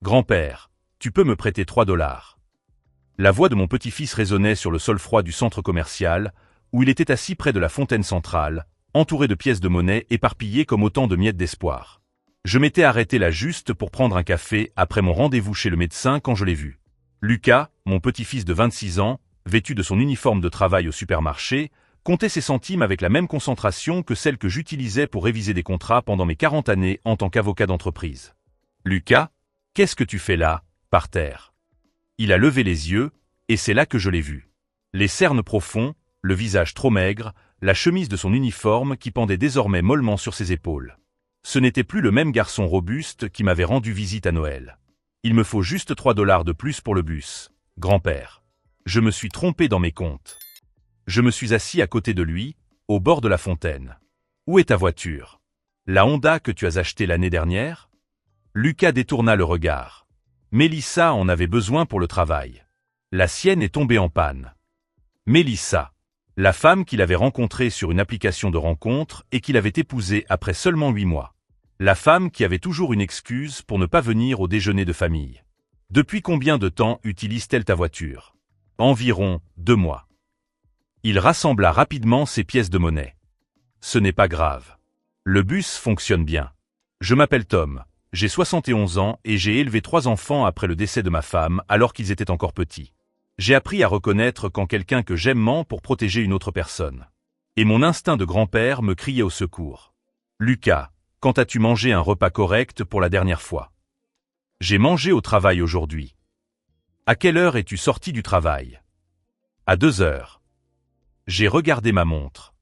Grand-père, tu peux me prêter 3 $. La voix de mon petit-fils résonnait sur le sol froid du centre commercial, où il était assis près de la fontaine centrale, entouré de pièces de monnaie éparpillées comme autant de miettes d'espoir. Je m'étais arrêté là juste pour prendre un café après mon rendez-vous chez le médecin quand je l'ai vu. Lucas, mon petit-fils de 26 ans, vêtu de son uniforme de travail au supermarché, comptait ses centimes avec la même concentration que celle que j'utilisais pour réviser des contrats pendant mes 40 années en tant qu'avocat d'entreprise. « Lucas, qu'est-ce que tu fais là, par terre ?» Il a levé les yeux, et c'est là que je l'ai vu. Les cernes profonds, le visage trop maigre, la chemise de son uniforme qui pendait désormais mollement sur ses épaules. Ce n'était plus le même garçon robuste qui m'avait rendu visite à Noël. Il me faut juste 3 $ de plus pour le bus, grand-père. Je me suis trompé dans mes comptes. Je me suis assis à côté de lui, au bord de la fontaine. Où est ta voiture? La Honda que tu as achetée l'année dernière? Lucas détourna le regard. Mélissa en avait besoin pour le travail. La sienne est tombée en panne. Mélissa, la femme qu'il avait rencontrée sur une application de rencontre et qu'il avait épousée après seulement 8 mois. La femme qui avait toujours une excuse pour ne pas venir au déjeuner de famille. Depuis combien de temps utilise-t-elle ta voiture? Environ 2 mois. Il rassembla rapidement ses pièces de monnaie. Ce n'est pas grave. Le bus fonctionne bien. Je m'appelle Tom, j'ai 71 ans et j'ai élevé 3 enfants après le décès de ma femme alors qu'ils étaient encore petits. J'ai appris à reconnaître quand quelqu'un que j'aime ment pour protéger une autre personne. Et mon instinct de grand-père me criait au secours. Lucas, quand as-tu mangé un repas correct pour la dernière fois? J'ai mangé au travail aujourd'hui. À quelle heure es-tu sorti du travail? À 2 heures. J'ai regardé ma montre.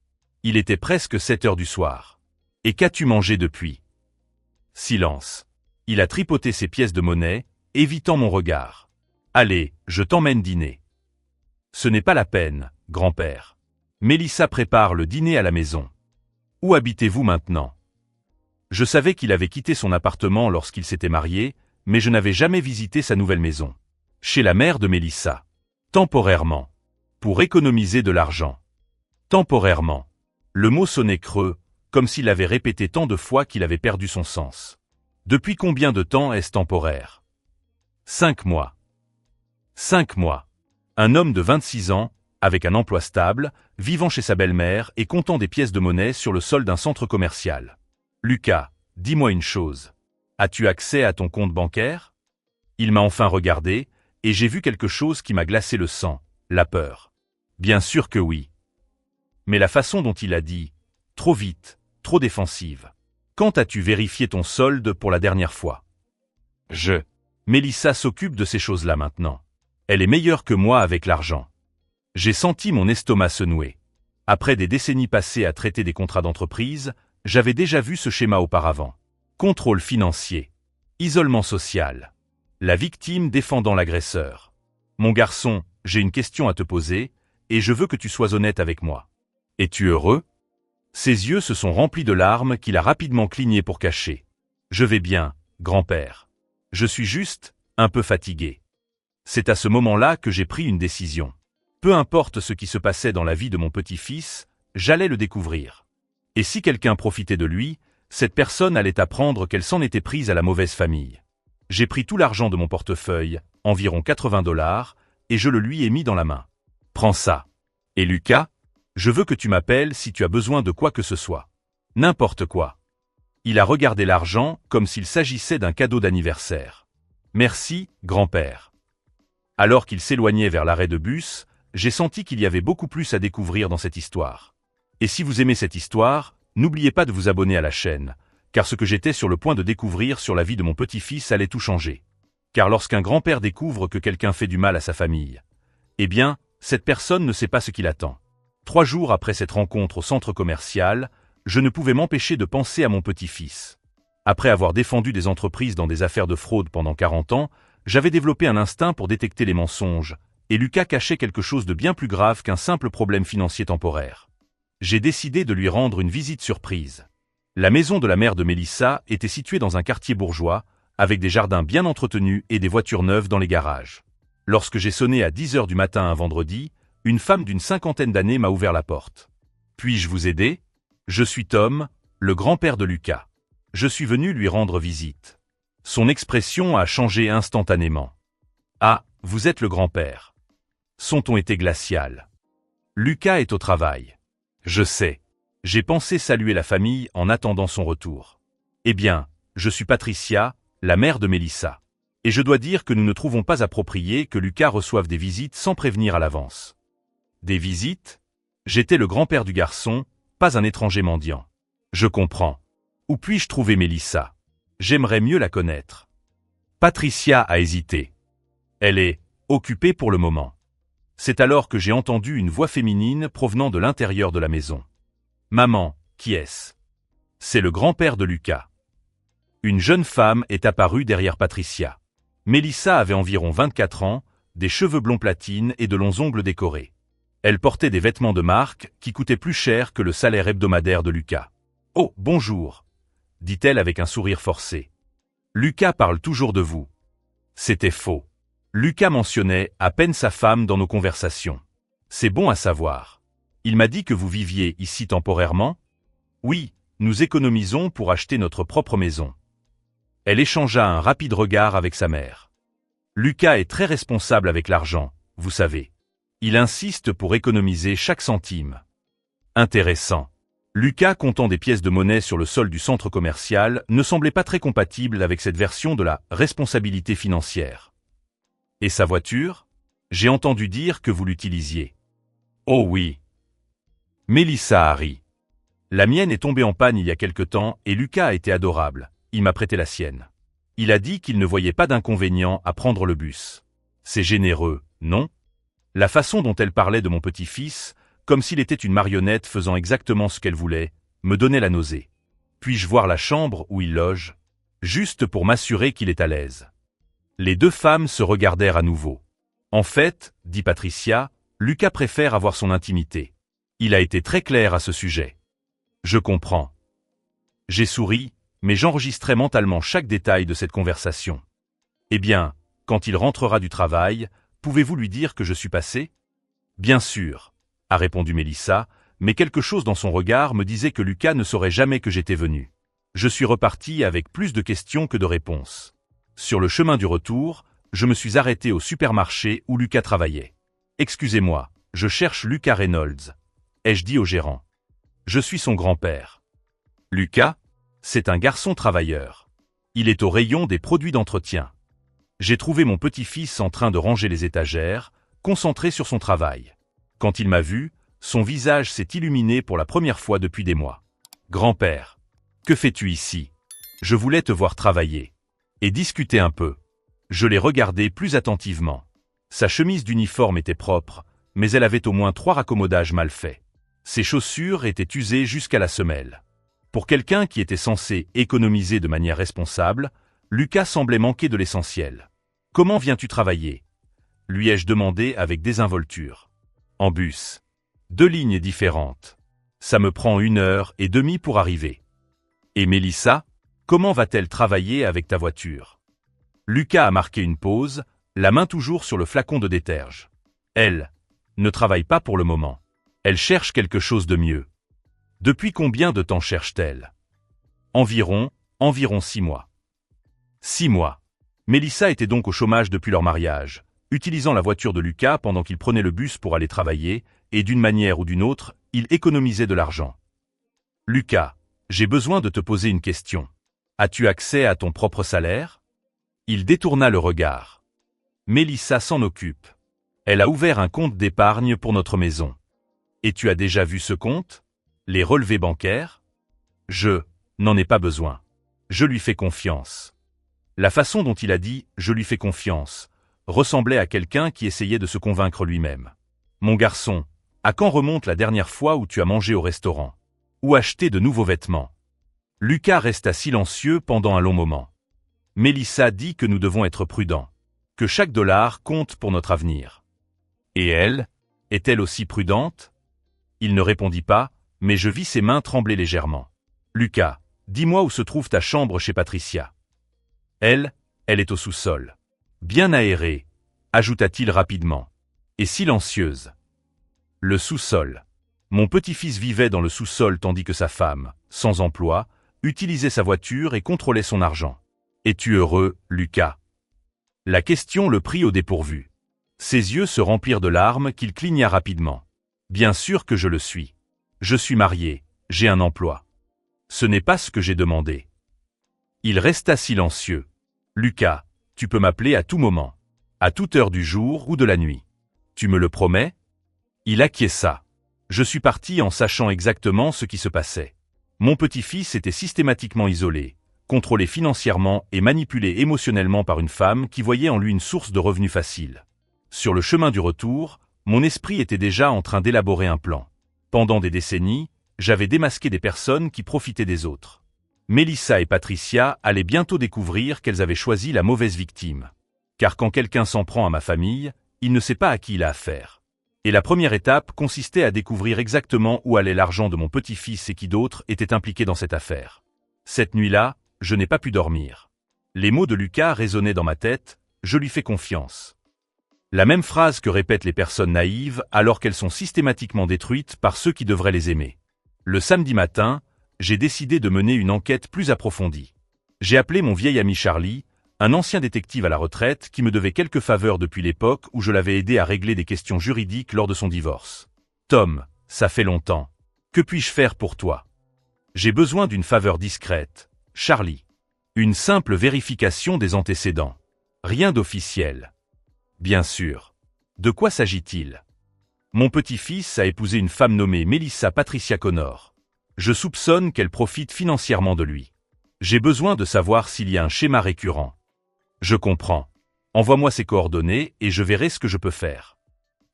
Il était presque 7 heures du soir. Et qu'as-tu mangé depuis? Silence. Il a tripoté ses pièces de monnaie, évitant mon regard. Allez, je t'emmène dîner. Ce n'est pas la peine, grand-père. Mélissa prépare le dîner à la maison. Où habitez-vous maintenant? Je savais qu'il avait quitté son appartement lorsqu'il s'était marié, mais je n'avais jamais visité sa nouvelle maison. Chez la mère de Mélissa. Temporairement. Pour économiser de l'argent. Temporairement. Le mot sonnait creux, comme s'il l'avait répété tant de fois qu'il avait perdu son sens. Depuis combien de temps est-ce temporaire? 5 mois. 5 mois. Un homme de 26 ans, avec un emploi stable, vivant chez sa belle-mère et comptant des pièces de monnaie sur le sol d'un centre commercial. Lucas, dis-moi une chose. As-tu accès à ton compte bancaire? Il m'a enfin regardé, et j'ai vu quelque chose qui m'a glacé le sang, la peur. Bien sûr que oui. Mais la façon dont il a dit, trop vite, trop défensive. Quand as-tu vérifié ton solde pour la dernière fois? Mélissa s'occupe de ces choses-là maintenant. Elle est meilleure que moi avec l'argent. J'ai senti mon estomac se nouer. Après des décennies passées à traiter des contrats d'entreprise, j'avais déjà vu ce schéma auparavant. Contrôle financier. Isolement social. La victime défendant l'agresseur. Mon garçon, j'ai une question à te poser, et je veux que tu sois honnête avec moi. Es-tu heureux? Ses yeux se sont remplis de larmes qu'il a rapidement clignées pour cacher. Je vais bien, grand-père. Je suis juste, un peu fatigué. C'est à ce moment-là que j'ai pris une décision. Peu importe ce qui se passait dans la vie de mon petit-fils, j'allais le découvrir. Et si quelqu'un profitait de lui, cette personne allait apprendre qu'elle s'en était prise à la mauvaise famille. J'ai pris tout l'argent de mon portefeuille, environ 80 $, et je le lui ai mis dans la main. Prends ça. Et Lucas, je veux que tu m'appelles si tu as besoin de quoi que ce soit. N'importe quoi. Il a regardé l'argent comme s'il s'agissait d'un cadeau d'anniversaire. Merci, grand-père. Alors qu'il s'éloignait vers l'arrêt de bus, j'ai senti qu'il y avait beaucoup plus à découvrir dans cette histoire. Et si vous aimez cette histoire, n'oubliez pas de vous abonner à la chaîne, car ce que j'étais sur le point de découvrir sur la vie de mon petit-fils allait tout changer. Car lorsqu'un grand-père découvre que quelqu'un fait du mal à sa famille, eh bien, cette personne ne sait pas ce qu'il attend. 3 jours après cette rencontre au centre commercial, je ne pouvais m'empêcher de penser à mon petit-fils. Après avoir défendu des entreprises dans des affaires de fraude pendant 40 ans, j'avais développé un instinct pour détecter les mensonges, et Lucas cachait quelque chose de bien plus grave qu'un simple problème financier temporaire. J'ai décidé de lui rendre une visite surprise. La maison de la mère de Mélissa était située dans un quartier bourgeois, avec des jardins bien entretenus et des voitures neuves dans les garages. Lorsque j'ai sonné à 10 heures du matin un vendredi, une femme d'une 50aine d'années m'a ouvert la porte. « Puis-je vous aider? Je suis Tom, le grand-père de Lucas. Je suis venu lui rendre visite. » Son expression a changé instantanément. Ah, vous êtes le grand-père. Son ton était glacial. Lucas est au travail. Je sais. J'ai pensé saluer la famille en attendant son retour. Eh bien, je suis Patricia, la mère de Mélissa. Et je dois dire que nous ne trouvons pas approprié que Lucas reçoive des visites sans prévenir à l'avance. Des visites? J'étais le grand-père du garçon, pas un étranger mendiant. Je comprends. Où puis-je trouver Mélissa? J'aimerais mieux la connaître. Patricia a hésité. Elle est occupée pour le moment. C'est alors que j'ai entendu une voix féminine provenant de l'intérieur de la maison. Maman, qui est-ce? C'est le grand-père de Lucas. Une jeune femme est apparue derrière Patricia. Mélissa avait environ 24 ans, des cheveux blonds platine et de longs ongles décorés. Elle portait des vêtements de marque qui coûtaient plus cher que le salaire hebdomadaire de Lucas. « Oh, bonjour !» dit-elle avec un sourire forcé. « Lucas parle toujours de vous. » C'était faux. Lucas mentionnait à peine sa femme dans nos conversations. C'est bon à savoir. Il m'a dit que vous viviez ici temporairement? Oui, nous économisons pour acheter notre propre maison. Elle échangea un rapide regard avec sa mère. Lucas est très responsable avec l'argent, vous savez. Il insiste pour économiser chaque centime. Intéressant. Lucas, comptant des pièces de monnaie sur le sol du centre commercial, ne semblait pas très compatible avec cette version de la responsabilité financière. Et sa voiture? J'ai entendu dire que vous l'utilisiez. Oh oui. Mélissa a ri. La mienne est tombée en panne il y a quelque temps et Lucas a été adorable. Il m'a prêté la sienne. Il a dit qu'il ne voyait pas d'inconvénient à prendre le bus. C'est généreux, non? La façon dont elle parlait de mon petit-fils, comme s'il était une marionnette faisant exactement ce qu'elle voulait, me donnait la nausée. Puis-je voir la chambre où il loge? Juste pour m'assurer qu'il est à l'aise. Les deux femmes se regardèrent à nouveau. En fait, dit Patricia, Lucas préfère avoir son intimité. Il a été très clair à ce sujet. Je comprends. J'ai souri, mais j'enregistrais mentalement chaque détail de cette conversation. Eh bien, quand il rentrera du travail, pouvez-vous lui dire que je suis passé? Bien sûr, a répondu Mélissa, mais quelque chose dans son regard me disait que Lucas ne saurait jamais que j'étais venu. Je suis reparti avec plus de questions que de réponses. Sur le chemin du retour, je me suis arrêté au supermarché où Lucas travaillait. Excusez-moi, je cherche Lucas Reynolds, ai-je dit au gérant. Je suis son grand-père. Lucas? C'est un garçon travailleur. Il est au rayon des produits d'entretien. J'ai trouvé mon petit-fils en train de ranger les étagères, concentré sur son travail. Quand il m'a vu, son visage s'est illuminé pour la première fois depuis des mois. Grand-père, que fais-tu ici? Je voulais te voir travailler. Et discuter un peu. Je l'ai regardé plus attentivement. Sa chemise d'uniforme était propre, mais elle avait au moins 3 raccommodages mal faits. Ses chaussures étaient usées jusqu'à la semelle. Pour quelqu'un qui était censé économiser de manière responsable, Lucas semblait manquer de l'essentiel. « Comment viens-tu travailler ?» lui ai-je demandé avec désinvolture. « En bus. 2 lignes différentes. Ça me prend 1h30 pour arriver. » Et Mélissa, comment va-t-elle travailler avec ta voiture? Lucas a marqué une pause, la main toujours sur le flacon de déterge. Elle ne travaille pas pour le moment. Elle cherche quelque chose de mieux. Depuis combien de temps cherche-t-elle? Environ 6 mois. 6 mois. Mélissa était donc au chômage depuis leur mariage, utilisant la voiture de Lucas pendant qu'il prenait le bus pour aller travailler, et d'une manière ou d'une autre, il économisait de l'argent. Lucas, j'ai besoin de te poser une question. As-tu accès à ton propre salaire? Il détourna le regard. Mélissa s'en occupe. Elle a ouvert un compte d'épargne pour notre maison. Et tu as déjà vu ce compte? Les relevés bancaires? Je n'en ai pas besoin. Je lui fais confiance. La façon dont il a dit « je lui fais confiance » ressemblait à quelqu'un qui essayait de se convaincre lui-même. Mon garçon, à quand remonte la dernière fois où tu as mangé au restaurant? Ou acheté de nouveaux vêtements? Lucas resta silencieux pendant un long moment. Mélissa dit que nous devons être prudents, que chaque dollar compte pour notre avenir. Et elle, est-elle aussi prudente? Il ne répondit pas, mais je vis ses mains trembler légèrement. Lucas, dis-moi où se trouve ta chambre chez Patricia. Elle est au sous-sol. Bien aérée, ajouta-t-il rapidement. Et silencieuse. Le sous-sol. Mon petit-fils vivait dans le sous-sol tandis que sa femme, sans emploi, utilisait sa voiture et contrôlait son argent. Es-tu heureux, Lucas? La question le prit au dépourvu. Ses yeux se remplirent de larmes qu'il cligna rapidement. Bien sûr que je le suis. Je suis marié, j'ai un emploi. Ce n'est pas ce que j'ai demandé. Il resta silencieux. Lucas, tu peux m'appeler à tout moment. À toute heure du jour ou de la nuit. Tu me le promets? Il acquiesça. Je suis parti en sachant exactement ce qui se passait. Mon petit-fils était systématiquement isolé, contrôlé financièrement et manipulé émotionnellement par une femme qui voyait en lui une source de revenus facile. Sur le chemin du retour, mon esprit était déjà en train d'élaborer un plan. Pendant des décennies, j'avais démasqué des personnes qui profitaient des autres. Mélissa et Patricia allaient bientôt découvrir qu'elles avaient choisi la mauvaise victime. Car quand quelqu'un s'en prend à ma famille, il ne sait pas à qui il a affaire. Et la première étape consistait à découvrir exactement où allait l'argent de mon petit-fils et qui d'autres étaient impliqués dans cette affaire. Cette nuit-là, je n'ai pas pu dormir. Les mots de Lucas résonnaient dans ma tête, je lui fais confiance. La même phrase que répètent les personnes naïves alors qu'elles sont systématiquement détruites par ceux qui devraient les aimer. Le samedi matin, j'ai décidé de mener une enquête plus approfondie. J'ai appelé mon vieil ami Charlie, un ancien détective à la retraite qui me devait quelques faveurs depuis l'époque où je l'avais aidé à régler des questions juridiques lors de son divorce. Tom, ça fait longtemps. Que puis-je faire pour toi? J'ai besoin d'une faveur discrète, Charlie. Une simple vérification des antécédents. Rien d'officiel. Bien sûr. De quoi s'agit-il? Mon petit-fils a épousé une femme nommée Mélissa Patricia Connor. Je soupçonne qu'elle profite financièrement de lui. J'ai besoin de savoir s'il y a un schéma récurrent. Je comprends. Envoie-moi ses coordonnées et je verrai ce que je peux faire.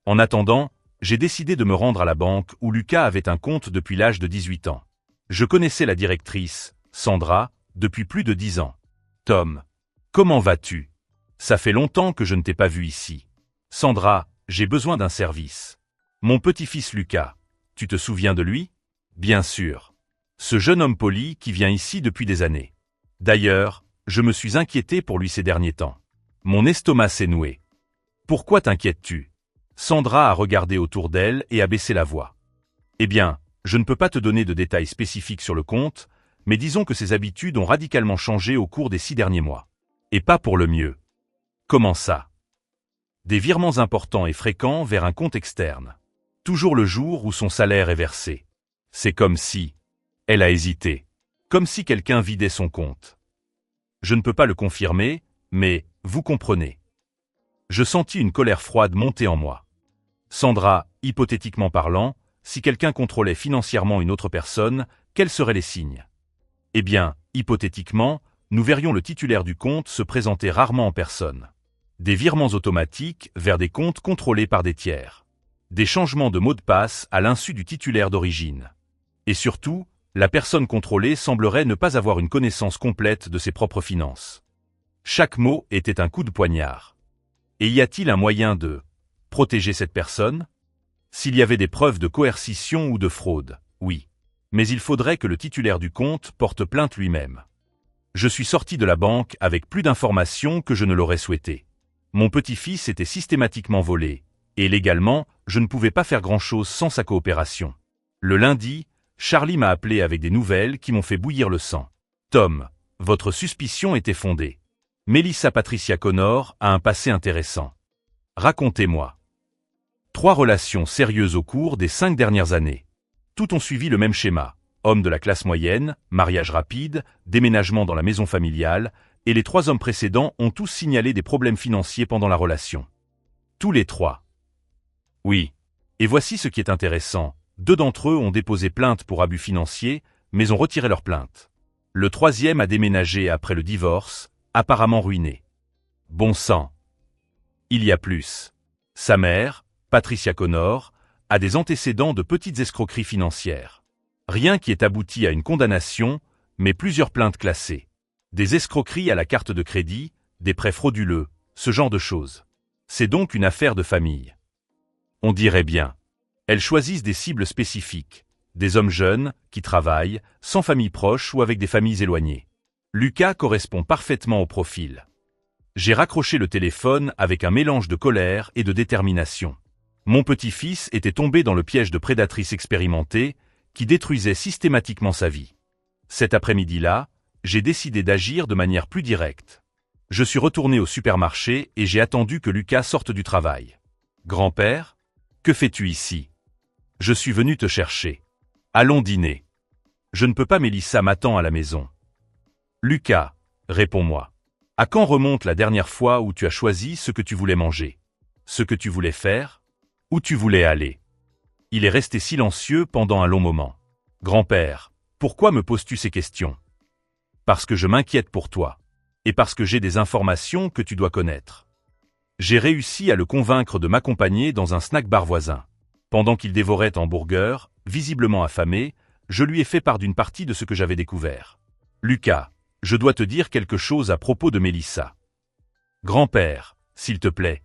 En attendant, j'ai décidé de me rendre à la banque où Lucas avait un compte depuis l'âge de 18 ans. Je connaissais la directrice, Sandra, depuis plus de 10 ans. Tom, comment vas-tu? Ça fait longtemps que je ne t'ai pas vu ici. Sandra, j'ai besoin d'un service. Mon petit-fils Lucas, tu te souviens de lui? Bien sûr. Ce jeune homme poli qui vient ici depuis des années. D'ailleurs, je me suis inquiété pour lui ces derniers temps. Mon estomac s'est noué. Pourquoi t'inquiètes-tu? Sandra a regardé autour d'elle et a baissé la voix. Eh bien, je ne peux pas te donner de détails spécifiques sur le compte, mais disons que ses habitudes ont radicalement changé au cours des 6 derniers mois. Et pas pour le mieux. Comment ça? Des virements importants et fréquents vers un compte externe. Toujours le jour où son salaire est versé. C'est comme si... Elle a hésité. Comme si quelqu'un vidait son compte. Je ne peux pas le confirmer, mais, vous comprenez. Je sentis une colère froide monter en moi. Sandra, hypothétiquement parlant, si quelqu'un contrôlait financièrement une autre personne, quels seraient les signes? Eh bien, hypothétiquement, nous verrions le titulaire du compte se présenter rarement en personne. Des virements automatiques vers des comptes contrôlés par des tiers. Des changements de mots de passe à l'insu du titulaire d'origine. Et surtout, la personne contrôlée semblerait ne pas avoir une connaissance complète de ses propres finances. Chaque mot était un coup de poignard. Et y a-t-il un moyen de protéger cette personne? S'il y avait des preuves de coercition ou de fraude, oui. Mais il faudrait que le titulaire du compte porte plainte lui-même. Je suis sorti de la banque avec plus d'informations que je ne l'aurais souhaité. Mon petit-fils était systématiquement volé, et légalement, je ne pouvais pas faire grand-chose sans sa coopération. Le lundi, Charlie m'a appelé avec des nouvelles qui m'ont fait bouillir le sang. Tom, votre suspicion était fondée. Mélissa Patricia Connor a un passé intéressant. Racontez-moi. 3 relations sérieuses au cours des 5 dernières années. Toutes ont suivi le même schéma. Homme de la classe moyenne, mariage rapide, déménagement dans la maison familiale, et les 3 hommes précédents ont tous signalé des problèmes financiers pendant la relation. Tous les 3. Oui. Et voici ce qui est intéressant. 2 d'entre eux ont déposé plainte pour abus financiers, mais ont retiré leur plainte. Le 3e a déménagé après le divorce, apparemment ruiné. Bon sang. Il y a plus. Sa mère, Patricia Connor, a des antécédents de petites escroqueries financières. Rien qui ait abouti à une condamnation, mais plusieurs plaintes classées. Des escroqueries à la carte de crédit, des prêts frauduleux, ce genre de choses. C'est donc une affaire de famille. On dirait bien. Elles choisissent des cibles spécifiques, des hommes jeunes, qui travaillent, sans famille proche ou avec des familles éloignées. Lucas correspond parfaitement au profil. J'ai raccroché le téléphone avec un mélange de colère et de détermination. Mon petit-fils était tombé dans le piège de prédatrice expérimentée qui détruisait systématiquement sa vie. Cet après-midi-là, j'ai décidé d'agir de manière plus directe. Je suis retourné au supermarché et j'ai attendu que Lucas sorte du travail. Grand-père, que fais-tu ici? Je suis venu te chercher. Allons dîner. Je ne peux pas, Mélissa m'attend à la maison. Lucas, réponds-moi. À quand remonte la dernière fois où tu as choisi ce que tu voulais manger? Ce que tu voulais faire? Où tu voulais aller? Il est resté silencieux pendant un long moment. Grand-père, pourquoi me poses-tu ces questions? Parce que je m'inquiète pour toi. Et parce que j'ai des informations que tu dois connaître. J'ai réussi à le convaincre de m'accompagner dans un snack-bar voisin. Pendant qu'il dévorait un hamburger, visiblement affamé, je lui ai fait part d'une partie de ce que j'avais découvert. Lucas, je dois te dire quelque chose à propos de Mélissa. Grand-père, s'il te plaît.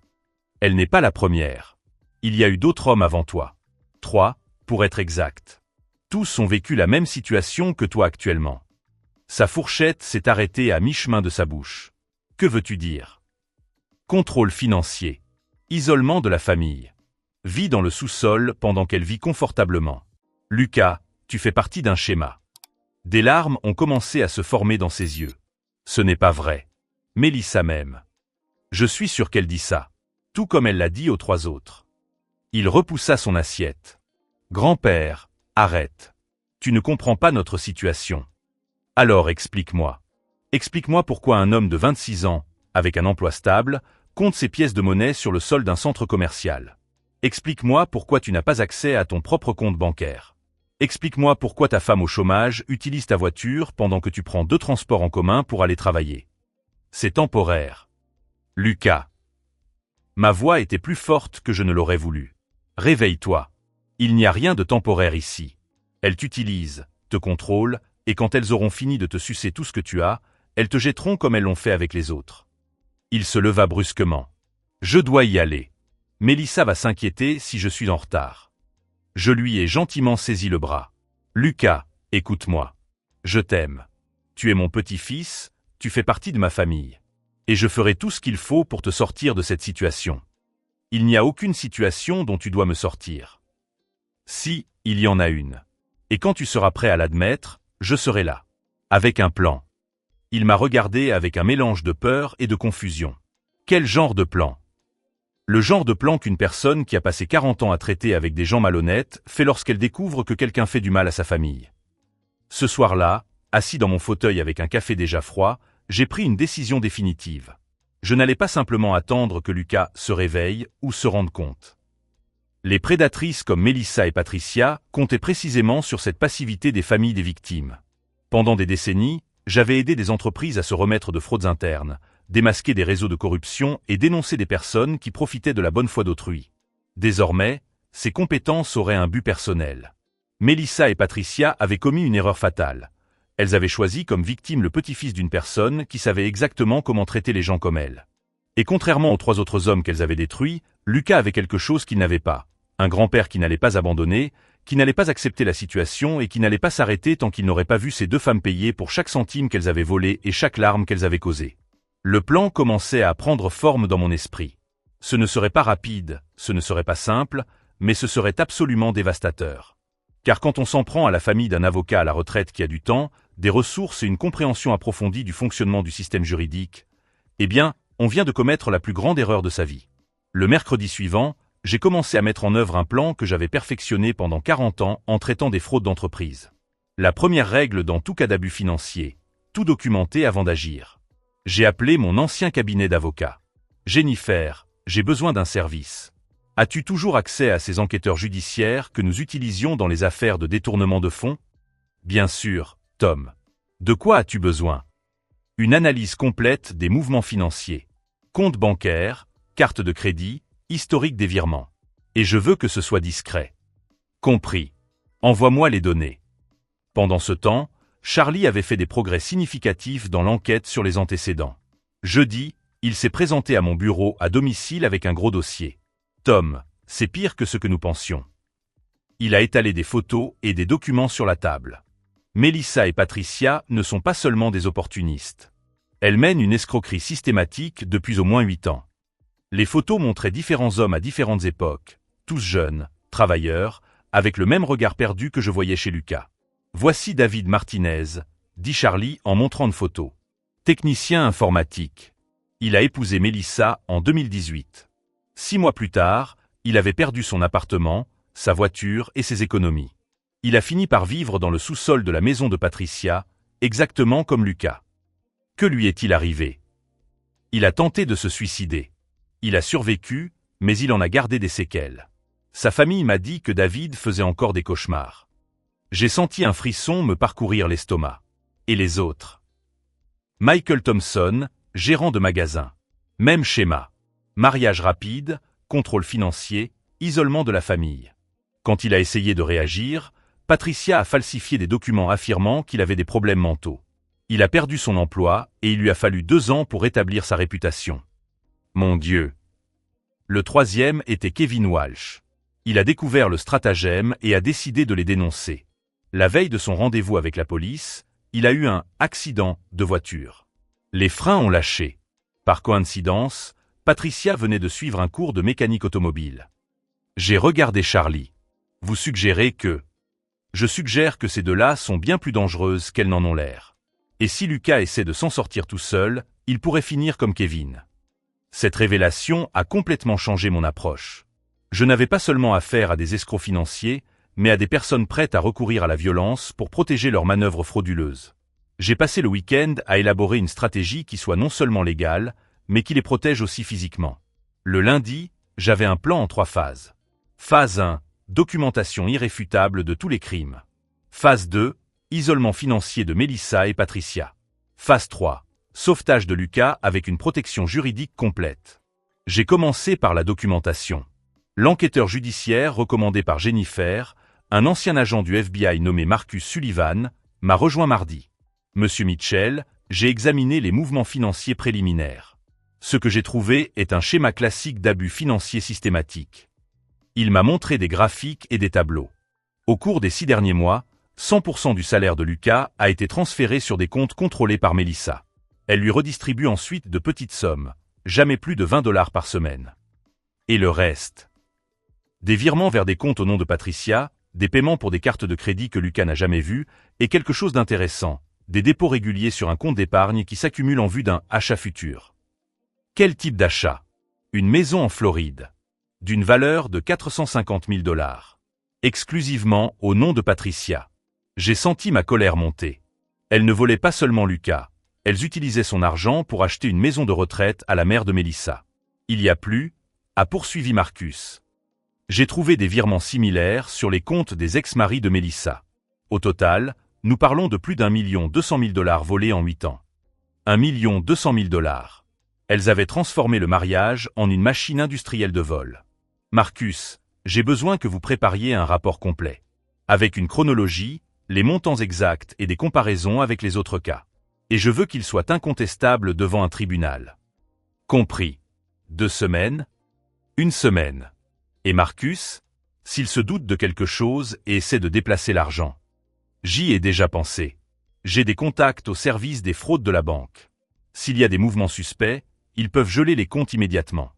Elle n'est pas la première. Il y a eu d'autres hommes avant toi. 3, pour être exact. Tous ont vécu la même situation que toi actuellement. Sa fourchette s'est arrêtée à mi-chemin de sa bouche. Que veux-tu dire? Contrôle financier. Isolement de la famille. Vie dans le sous-sol pendant qu'elle vit confortablement. Lucas, tu fais partie d'un schéma. Des larmes ont commencé à se former dans ses yeux. Ce n'est pas vrai. Mélissa m'aime. Je suis sûr qu'elle dit ça. Tout comme elle l'a dit aux 3 autres. Il repoussa son assiette. Grand-père, arrête. Tu ne comprends pas notre situation. Alors explique-moi. Explique-moi pourquoi un homme de 26 ans, avec un emploi stable, compte ses pièces de monnaie sur le sol d'un centre commercial. Explique-moi pourquoi tu n'as pas accès à ton propre compte bancaire. Explique-moi pourquoi ta femme au chômage utilise ta voiture pendant que tu prends 2 transports en commun pour aller travailler. C'est temporaire. Lucas. Ma voix était plus forte que je ne l'aurais voulu. Réveille-toi. Il n'y a rien de temporaire ici. Elles t'utilisent, te contrôlent, et quand elles auront fini de te sucer tout ce que tu as, elles te jetteront comme elles l'ont fait avec les autres. Il se leva brusquement. Je dois y aller. Mélissa va s'inquiéter si je suis en retard. Je lui ai gentiment saisi le bras. Lucas, écoute-moi. Je t'aime. Tu es mon petit-fils, tu fais partie de ma famille. Et je ferai tout ce qu'il faut pour te sortir de cette situation. Il n'y a aucune situation dont tu dois me sortir. Si, il y en a une. Et quand tu seras prêt à l'admettre, je serai là. Avec un plan. Il m'a regardé avec un mélange de peur et de confusion. Quel genre de plan? Le genre de plan qu'une personne qui a passé 40 ans à traiter avec des gens malhonnêtes fait lorsqu'elle découvre que quelqu'un fait du mal à sa famille. Ce soir-là, assis dans mon fauteuil avec un café déjà froid, j'ai pris une décision définitive. Je n'allais pas simplement attendre que Lucas se réveille ou se rende compte. Les prédatrices comme Mélissa et Patricia comptaient précisément sur cette passivité des familles des victimes. Pendant des décennies, j'avais aidé des entreprises à se remettre de fraudes internes, démasquer des réseaux de corruption et dénoncer des personnes qui profitaient de la bonne foi d'autrui. Désormais, ces compétences auraient un but personnel. Mélissa et Patricia avaient commis une erreur fatale. Elles avaient choisi comme victime le petit-fils d'une personne qui savait exactement comment traiter les gens comme elle. Et contrairement aux 3 autres hommes qu'elles avaient détruits, Lucas avait quelque chose qu'il n'avait pas. Un grand-père qui n'allait pas abandonner, qui n'allait pas accepter la situation et qui n'allait pas s'arrêter tant qu'il n'aurait pas vu ces 2 femmes payer pour chaque centime qu'elles avaient volé et chaque larme qu'elles avaient causée. Le plan commençait à prendre forme dans mon esprit. Ce ne serait pas rapide, ce ne serait pas simple, mais ce serait absolument dévastateur. Car quand on s'en prend à la famille d'un avocat à la retraite qui a du temps, des ressources et une compréhension approfondie du fonctionnement du système juridique, eh bien, on vient de commettre la plus grande erreur de sa vie. Le mercredi suivant, j'ai commencé à mettre en œuvre un plan que j'avais perfectionné pendant 40 ans en traitant des fraudes d'entreprise. La première règle dans tout cas d'abus financier, tout documenter avant d'agir. J'ai appelé mon ancien cabinet d'avocats. Jennifer, j'ai besoin d'un service. As-tu toujours accès à ces enquêteurs judiciaires que nous utilisions dans les affaires de détournement de fonds? Bien sûr, Tom. De quoi as-tu besoin? Une analyse complète des mouvements financiers. Compte bancaire, carte de crédit, historique des virements. Et je veux que ce soit discret. Compris. Envoie-moi les données. Pendant ce temps, Charlie avait fait des progrès significatifs dans l'enquête sur les antécédents. Jeudi, il s'est présenté à mon bureau à domicile avec un gros dossier. Tom, c'est pire que ce que nous pensions. Il a étalé des photos et des documents sur la table. Mélissa et Patricia ne sont pas seulement des opportunistes. Elles mènent une escroquerie systématique depuis au moins 8 ans. Les photos montraient différents hommes à différentes époques, tous jeunes, travailleurs, avec le même regard perdu que je voyais chez Lucas. Voici David Martinez, dit Charlie en montrant une photo. Technicien informatique. Il a épousé Mélissa en 2018. 6 mois plus tard, il avait perdu son appartement, sa voiture et ses économies. Il a fini par vivre dans le sous-sol de la maison de Patricia, exactement comme Lucas. Que lui est-il arrivé? Il a tenté de se suicider. Il a survécu, mais il en a gardé des séquelles. Sa famille m'a dit que David faisait encore des cauchemars. J'ai senti un frisson me parcourir l'estomac. Et les autres? Michael Thompson, gérant de magasin. Même schéma. Mariage rapide, contrôle financier, isolement de la famille. Quand il a essayé de réagir, Patricia a falsifié des documents affirmant qu'il avait des problèmes mentaux. Il a perdu son emploi et il lui a fallu 2 ans pour rétablir sa réputation. Mon Dieu! Le troisième était Kevin Walsh. Il a découvert le stratagème et a décidé de les dénoncer. La veille de son rendez-vous avec la police, il a eu un accident de voiture. Les freins ont lâché. Par coïncidence, Patricia venait de suivre un cours de mécanique automobile. J'ai regardé Charlie. Vous suggérez que... Je suggère que ces deux-là sont bien plus dangereuses qu'elles n'en ont l'air. Et si Lucas essaie de s'en sortir tout seul, il pourrait finir comme Kevin. Cette révélation a complètement changé mon approche. Je n'avais pas seulement affaire à des escrocs financiers, mais à des personnes prêtes à recourir à la violence pour protéger leurs manœuvres frauduleuses. J'ai passé le week-end à élaborer une stratégie qui soit non seulement légale, mais qui les protège aussi physiquement. Le lundi, j'avais un plan en 3 phases. Phase 1, documentation irréfutable de tous les crimes. Phase 2, isolement financier de Mélissa et Patricia. Phase 3, sauvetage de Lucas avec une protection juridique complète. J'ai commencé par la documentation. L'enquêteur judiciaire recommandé par Jennifer, un ancien agent du FBI nommé Marcus Sullivan, m'a rejoint mardi. Monsieur Mitchell, j'ai examiné les mouvements financiers préliminaires. Ce que j'ai trouvé est un schéma classique d'abus financiers systématique. Il m'a montré des graphiques et des tableaux. Au cours des 6 derniers mois, 100% du salaire de Lucas a été transféré sur des comptes contrôlés par Mélissa. Elle lui redistribue ensuite de petites sommes, jamais plus de $20 par semaine. Et le reste? Des virements vers des comptes au nom de Patricia, des paiements pour des cartes de crédit que Lucas n'a jamais vues, et quelque chose d'intéressant, des dépôts réguliers sur un compte d'épargne qui s'accumulent en vue d'un achat futur. Quel type d'achat? Une maison en Floride. D'une valeur de $450 000. Exclusivement au nom de Patricia. J'ai senti ma colère monter. Elles ne volaient pas seulement Lucas, elles utilisaient son argent pour acheter une maison de retraite à la mère de Mélissa. Il y a plus, a poursuivi Marcus. J'ai trouvé des virements similaires sur les comptes des ex-maris de Mélissa. Au total, nous parlons de plus d'1,2 million volés en 8 ans. $1,2 million. Elles avaient transformé le mariage en une machine industrielle de vol. Marcus, j'ai besoin que vous prépariez un rapport complet. Avec une chronologie, les montants exacts et des comparaisons avec les autres cas. Et je veux qu'il soit incontestable devant un tribunal. Compris. 2 semaines? 1 semaine. Et Marcus, s'il se doute de quelque chose et essaie de déplacer l'argent. J'y ai déjà pensé. J'ai des contacts au service des fraudes de la banque. S'il y a des mouvements suspects, ils peuvent geler les comptes immédiatement.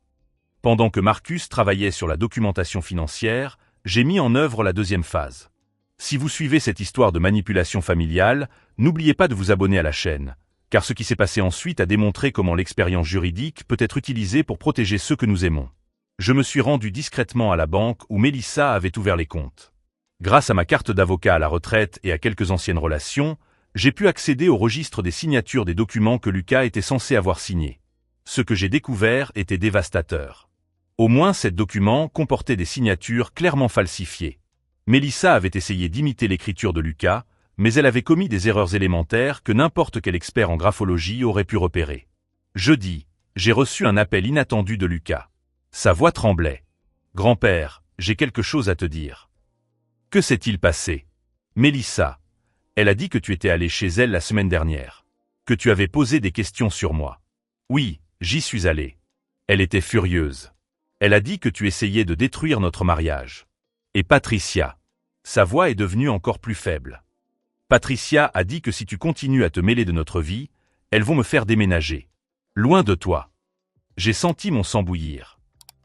Pendant que Marcus travaillait sur la documentation financière, j'ai mis en œuvre la 2e phase. Si vous suivez cette histoire de manipulation familiale, n'oubliez pas de vous abonner à la chaîne, car ce qui s'est passé ensuite a démontré comment l'expérience juridique peut être utilisée pour protéger ceux que nous aimons. Je me suis rendu discrètement à la banque où Mélissa avait ouvert les comptes. Grâce à ma carte d'avocat à la retraite et à quelques anciennes relations, j'ai pu accéder au registre des signatures des documents que Lucas était censé avoir signés. Ce que j'ai découvert était dévastateur. Au moins 7 documents comportaient des signatures clairement falsifiées. Mélissa avait essayé d'imiter l'écriture de Lucas, mais elle avait commis des erreurs élémentaires que n'importe quel expert en graphologie aurait pu repérer. Jeudi, j'ai reçu un appel inattendu de Lucas. Sa voix tremblait. « Grand-père, j'ai quelque chose à te dire. » « Que s'est-il passé ? » ?»« Mélissa. Elle a dit que tu étais allé chez elle la semaine dernière. Que tu avais posé des questions sur moi. »« Oui, j'y suis allé. » Elle était furieuse. Elle a dit que tu essayais de détruire notre mariage. Et Patricia. Sa voix est devenue encore plus faible. Patricia a dit que si tu continues à te mêler de notre vie, elles vont me faire déménager. Loin de toi. J'ai senti mon sang bouillir.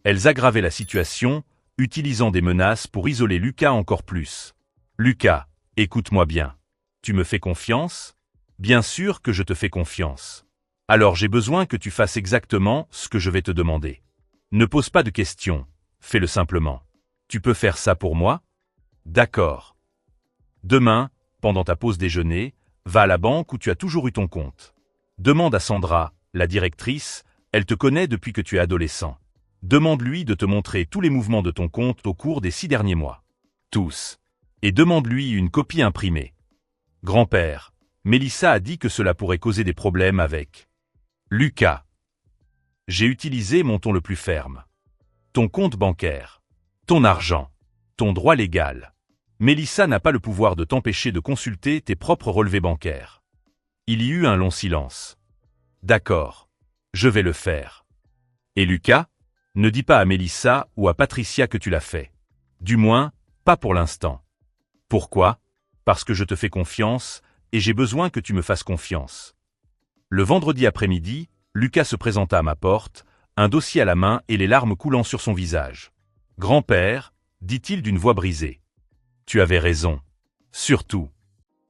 Elles aggravaient la situation, utilisant des menaces pour isoler Lucas encore plus. Lucas, écoute-moi bien. Tu me fais confiance ? Bien sûr que je te fais confiance. Alors j'ai besoin que tu fasses exactement ce que je vais te demander. Ne pose pas de questions, fais-le simplement. Tu peux faire ça pour moi? D'accord. Demain, pendant ta pause déjeuner, va à la banque où tu as toujours eu ton compte. Demande à Sandra, la directrice, elle te connaît depuis que tu es adolescent. Demande-lui de te montrer tous les mouvements de ton compte au cours des 6 derniers mois. Tous. Et demande-lui une copie imprimée. Grand-père, Mélissa a dit que cela pourrait causer des problèmes avec Lucas. J'ai utilisé mon ton le plus ferme. Ton compte bancaire. Ton argent. Ton droit légal. Mélissa n'a pas le pouvoir de t'empêcher de consulter tes propres relevés bancaires. Il y eut un long silence. D'accord. Je vais le faire. Et Lucas? Ne dis pas à Mélissa ou à Patricia que tu l'as fait. Du moins, pas pour l'instant. Pourquoi? Parce que je te fais confiance, et j'ai besoin que tu me fasses confiance. Le vendredi après-midi, Lucas se présenta à ma porte, un dossier à la main et les larmes coulant sur son visage. « Grand-père, dit-il d'une voix brisée. Tu avais raison. Surtout. »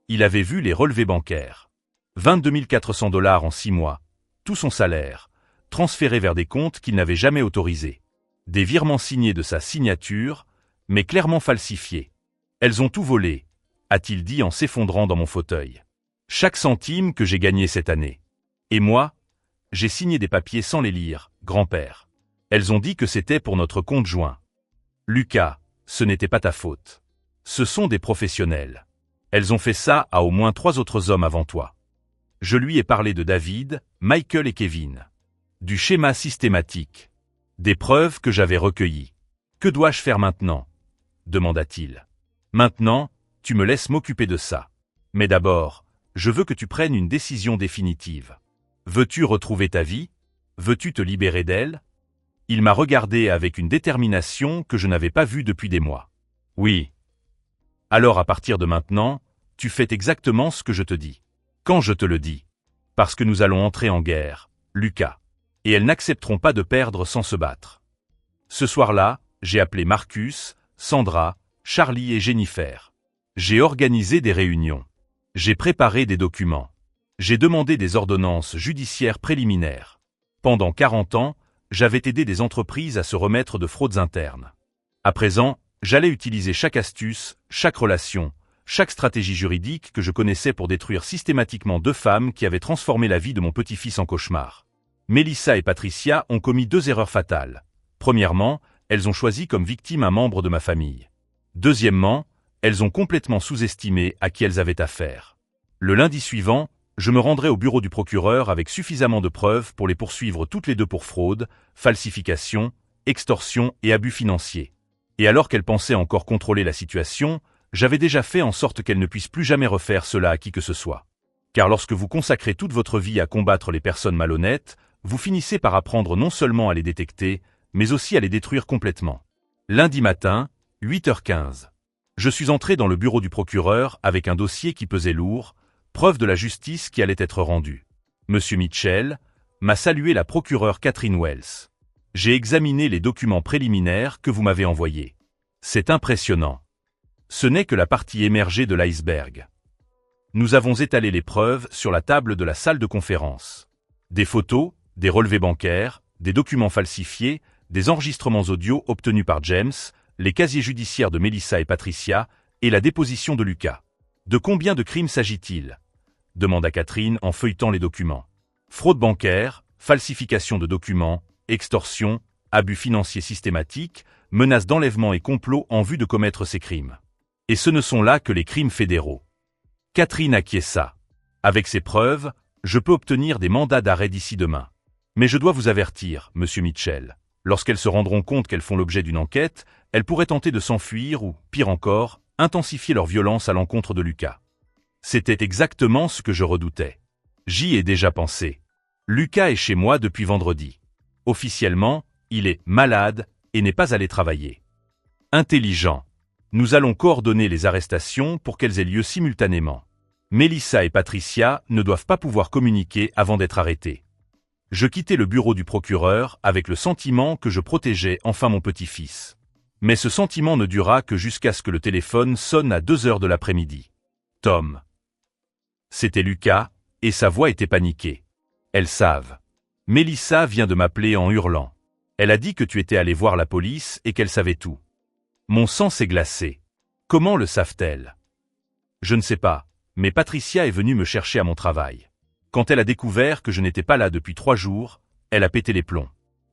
Il avait vu les relevés bancaires. 22 400 $ en 6 mois, tout son salaire, transféré vers des comptes qu'il n'avait jamais autorisés. Des virements signés de sa signature, mais clairement falsifiés. Elles ont tout volé, a-t-il dit en s'effondrant dans mon fauteuil. Chaque centime que j'ai gagné cette année. Et moi, j'ai signé des papiers sans les lire, grand-père. Elles ont dit que c'était pour notre compte joint. Lucas, ce n'était pas ta faute. Ce sont des professionnels. Elles ont fait ça à au moins 3 autres hommes avant toi. Je lui ai parlé de David, Michael et Kevin. Du schéma systématique. Des preuves que j'avais recueillies. Que dois-je faire maintenant? Demanda-t-il. Maintenant, tu me laisses m'occuper de ça. Mais d'abord, je veux que tu prennes une décision définitive. Veux-tu retrouver ta vie? Veux-tu te libérer d'elle? Il m'a regardé avec une détermination que je n'avais pas vue depuis des mois. Oui. Alors à partir de maintenant, tu fais exactement ce que je te dis. Quand je te le dis. Parce que nous allons entrer en guerre, Lucas. Et elles n'accepteront pas de perdre sans se battre. Ce soir-là, j'ai appelé Marcus, Sandra, Charlie et Jennifer. J'ai organisé des réunions. J'ai préparé des documents. J'ai demandé des ordonnances judiciaires préliminaires. Pendant 40 ans, j'avais aidé des entreprises à se remettre de fraudes internes. À présent, j'allais utiliser chaque astuce, chaque relation, chaque stratégie juridique que je connaissais pour détruire systématiquement 2 femmes qui avaient transformé la vie de mon petit-fils en cauchemar. Mélissa et Patricia ont commis 2 erreurs fatales. Premièrement, elles ont choisi comme victime un membre de ma famille. Deuxièmement, elles ont complètement sous-estimé à qui elles avaient affaire. Le lundi suivant, je me rendrai au bureau du procureur avec suffisamment de preuves pour les poursuivre toutes les 2 pour fraude, falsification, extorsion et abus financiers. Et alors qu'elles pensaient encore contrôler la situation, j'avais déjà fait en sorte qu'elles ne puissent plus jamais refaire cela à qui que ce soit. Car lorsque vous consacrez toute votre vie à combattre les personnes malhonnêtes, vous finissez par apprendre non seulement à les détecter, mais aussi à les détruire complètement. Lundi matin, 8h15. Je suis entré dans le bureau du procureur avec un dossier qui pesait lourd, preuve de la justice qui allait être rendue. Monsieur Mitchell m'a salué la procureure Catherine Wells. J'ai examiné les documents préliminaires que vous m'avez envoyés. C'est impressionnant. Ce n'est que la partie émergée de l'iceberg. Nous avons étalé les preuves sur la table de la salle de conférence. Des photos, des relevés bancaires, des documents falsifiés, des enregistrements audio obtenus par James, les casiers judiciaires de Mélissa et Patricia, et la déposition de Lucas. De combien de crimes s'agit-il? Demanda Catherine en feuilletant les documents. Fraude bancaire, falsification de documents, extorsion, abus financiers systématiques, menaces d'enlèvement et complot en vue de commettre ces crimes. Et ce ne sont là que les crimes fédéraux. Catherine acquiesça. Avec ces preuves, je peux obtenir des mandats d'arrêt d'ici demain. Mais je dois vous avertir, monsieur Mitchell. Lorsqu'elles se rendront compte qu'elles font l'objet d'une enquête, elles pourraient tenter de s'enfuir ou, pire encore, intensifier leur violence à l'encontre de Lucas. C'était exactement ce que je redoutais. J'y ai déjà pensé. Lucas est chez moi depuis vendredi. Officiellement, il est malade et n'est pas allé travailler. Intelligent. Nous allons coordonner les arrestations pour qu'elles aient lieu simultanément. Mélissa et Patricia ne doivent pas pouvoir communiquer avant d'être arrêtées. Je quittai le bureau du procureur avec le sentiment que je protégeais enfin mon petit-fils. Mais ce sentiment ne dura que jusqu'à ce que le téléphone sonne à 2h de l'après-midi. Tom. C'était Lucas, et sa voix était paniquée. Elles savent. Mélissa vient de m'appeler en hurlant. Elle a dit que tu étais allé voir la police et qu'elle savait tout. Mon sang s'est glacé. Comment le savent-elles? Je ne sais pas, mais Patricia est venue me chercher à mon travail. Quand elle a découvert que je n'étais pas là depuis 3 jours, elle a pété les plombs.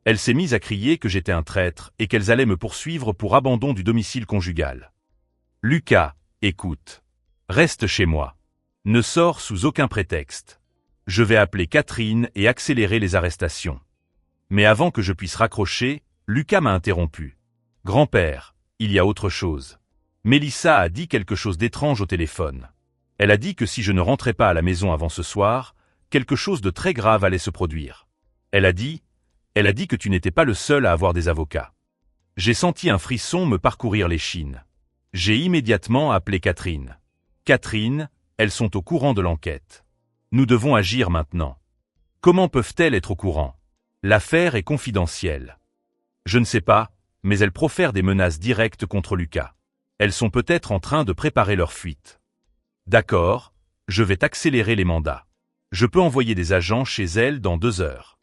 Elle s'est mise à crier que j'étais un traître et qu'elles allaient me poursuivre pour abandon du domicile conjugal. Lucas, écoute. Reste chez moi. Ne sors sous aucun prétexte. Je vais appeler Catherine et accélérer les arrestations. Mais avant que je puisse raccrocher, Lucas m'a interrompu. Grand-père, il y a autre chose. Mélissa a dit quelque chose d'étrange au téléphone. Elle a dit que si je ne rentrais pas à la maison avant ce soir, quelque chose de très grave allait se produire. Elle a dit que tu n'étais pas le seul à avoir des avocats. J'ai senti un frisson me parcourir l'échine. J'ai immédiatement appelé Catherine. Catherine, elles sont au courant de l'enquête. Nous devons agir maintenant. Comment peuvent-elles être au courant? L'affaire est confidentielle. Je ne sais pas, mais elles profèrent des menaces directes contre Lucas. Elles sont peut-être en train de préparer leur fuite. D'accord, je vais accélérer les mandats. Je peux envoyer des agents chez elles dans 2 heures.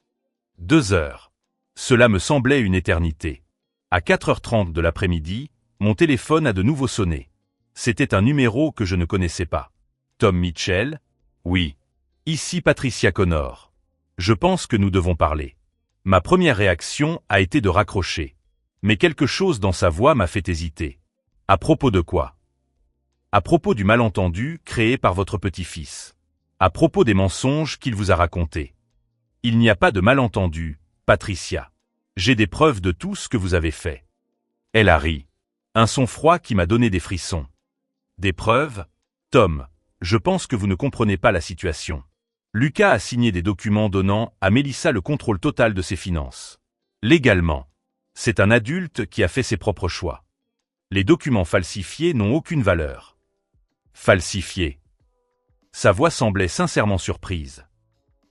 2 heures. Cela me semblait une éternité. À 4h30 de l'après-midi, mon téléphone a de nouveau sonné. C'était un numéro que je ne connaissais pas. Tom Mitchell? Oui. Ici Patricia Connor. Je pense que nous devons parler. Ma première réaction a été de raccrocher. Mais quelque chose dans sa voix m'a fait hésiter. À propos de quoi? À propos du malentendu créé par votre petit-fils. À propos des mensonges qu'il vous a racontés. Il n'y a pas de malentendu, Patricia. J'ai des preuves de tout ce que vous avez fait. Elle a ri. Un son froid qui m'a donné des frissons. Des preuves? Tom, je pense que vous ne comprenez pas la situation. Lucas a signé des documents donnant à Mélissa le contrôle total de ses finances. Légalement. C'est un adulte qui a fait ses propres choix. Les documents falsifiés n'ont aucune valeur. Falsifiés. Sa voix semblait sincèrement surprise.